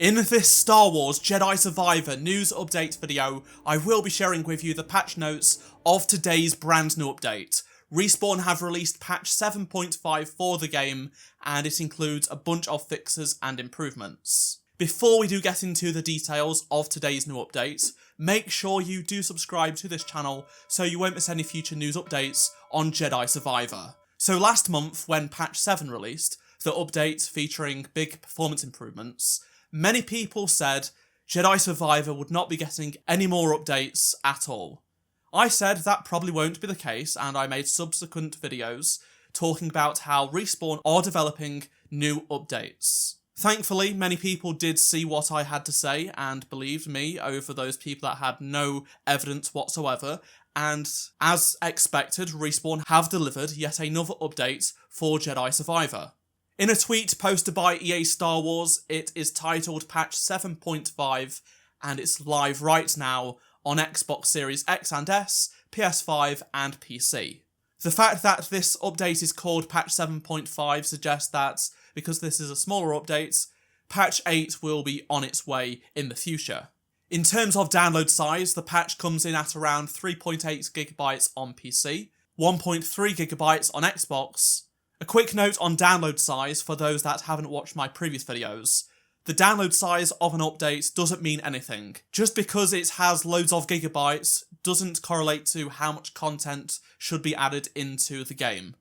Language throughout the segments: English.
In this Star Wars Jedi Survivor news update video, I will be sharing with you the patch notes of today's brand new update. Respawn have released patch 7.5 for the game, and it includes a bunch of fixes and improvements. Before we do get into the details of today's new update, make sure you do subscribe to this channel so you won't miss any future news updates on Jedi Survivor. So last month, when patch 7 released, the update featuring big performance improvements, many people said Jedi Survivor would not be getting any more updates at all. I said that probably won't be the case, and I made subsequent videos talking about how Respawn are developing new updates. Thankfully, many people did see what I had to say and believed me over those people that had no evidence whatsoever, and as expected, Respawn have delivered yet another update for Jedi Survivor. In a tweet posted by EA Star Wars, it is titled Patch 7.5, and it's live right now on Xbox Series X and S, PS5 and PC. The fact that this update is called Patch 7.5 suggests that, because this is a smaller update, Patch 8 will be on its way in the future. In terms of download size, the patch comes in at around 3.8GB on PC, 1.3GB on Xbox. A quick note on download size for those that haven't watched my previous videos. The download size of an update doesn't mean anything. Just because it has loads of gigabytes doesn't correlate to how much content should be added into the game.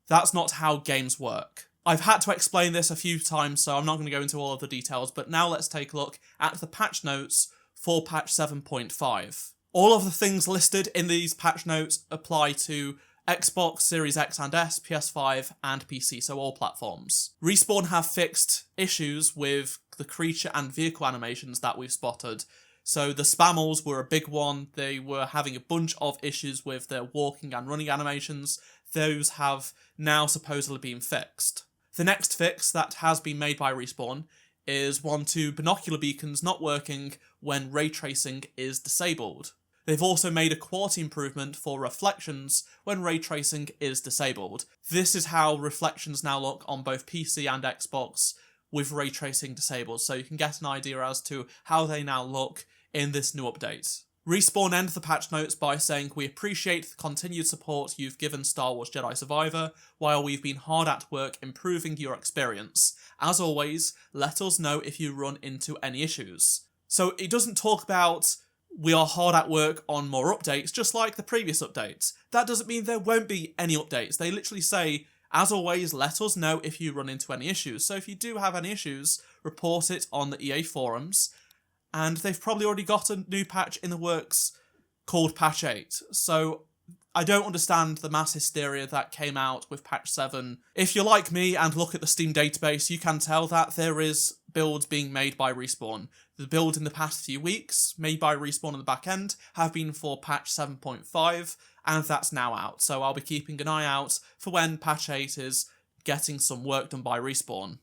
That's not how games work. I've had to explain this a few times, so I'm not going to go into all of the details, but now let's take a look at the patch notes for patch 7.5. All of the things listed in these patch notes apply to Xbox Series X and S, PS5 and PC, so all platforms. Respawn have fixed issues with the creature and vehicle animations that we've spotted. So the spammels were a big one. They were having a bunch of issues with their walking and running animations. Those have now supposedly been fixed. The next fix that has been made by Respawn is one to binocular beacons not working when ray tracing is disabled. They've also made a quality improvement for reflections when ray tracing is disabled. This is how reflections now look on both PC and Xbox with ray tracing disabled, so you can get an idea as to how they now look in this new update. Respawn end the patch notes by saying, "We appreciate the continued support you've given Star Wars Jedi Survivor while we've been hard at work improving your experience. As always, let us know if you run into any issues." So it doesn't talk about we are hard at work on more updates, just like the previous updates. That doesn't mean there won't be any updates. They literally say, as always, let us know if you run into any issues. So if you do have any issues, report it on the EA forums. And they've probably already got a new patch in the works called Patch 8. So I don't understand the mass hysteria that came out with Patch 7. If you're like me and look at the Steam database, you can tell that there is builds being made by Respawn. The builds in the past few weeks, made by Respawn on the back end, have been for patch 7.5, and that's now out. So I'll be keeping an eye out for when patch 8 is getting some work done by Respawn.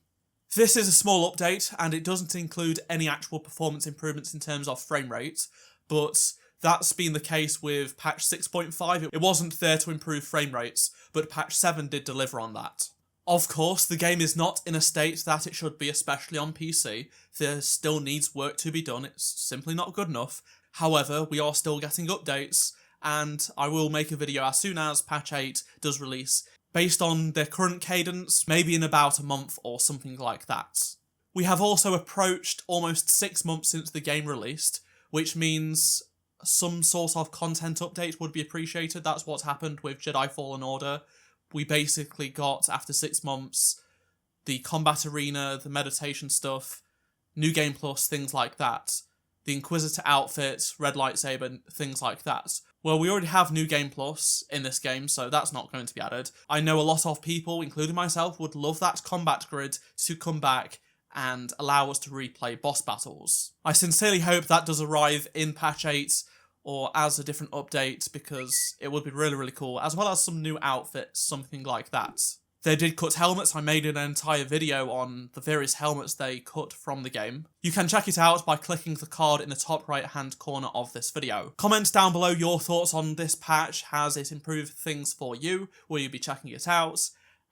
This is a small update, and it doesn't include any actual performance improvements in terms of frame rate, but that's been the case with patch 6.5. It wasn't there to improve frame rates, but patch 7 did deliver on that. Of course, the game is not in a state that it should be, especially on PC. There still needs work to be done, it's simply not good enough. However, we are still getting updates, and I will make a video as soon as patch 8 does release, based on their current cadence, maybe in about a month or something like that. We have also approached almost 6 months since the game released, which means some sort of content update would be appreciated. That's what's happened with Jedi Fallen Order. We basically got, after 6 months, the combat arena, the meditation stuff, New Game Plus, things like that. The Inquisitor outfit, red lightsaber, things like that. Well, we already have New Game Plus in this game, so that's not going to be added. I know a lot of people, including myself, would love that combat grid to come back and allow us to replay boss battles. I sincerely hope that does arrive in patch 8, or as a different update, because it would be really, really cool, as well as some new outfits, something like that. They did cut helmets. I made an entire video on the various helmets they cut from the game. You can check it out by clicking the card in the top right hand corner of this video. Comment down below your thoughts on this patch. Has it improved things for you? Will you be checking it out?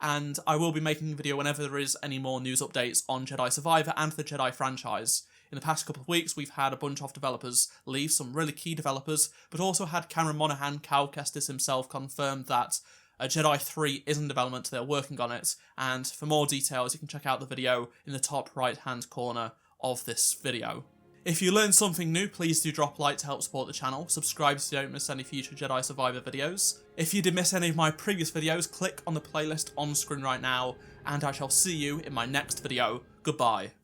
and I will be making a video whenever there is any more news updates on Jedi Survivor and the Jedi franchise. In the past couple of weeks, we've had a bunch of developers leave, some really key developers, but also had Cameron Monaghan, Cal Kestis himself, confirmed that Jedi 3 is in development, they're working on it, and for more details you can check out the video in the top right hand corner of this video. If you learned something new, please do drop a like to help support the channel, subscribe so you don't miss any future Jedi Survivor videos. If you did miss any of my previous videos, click on the playlist on screen right now, and I shall see you in my next video. Goodbye.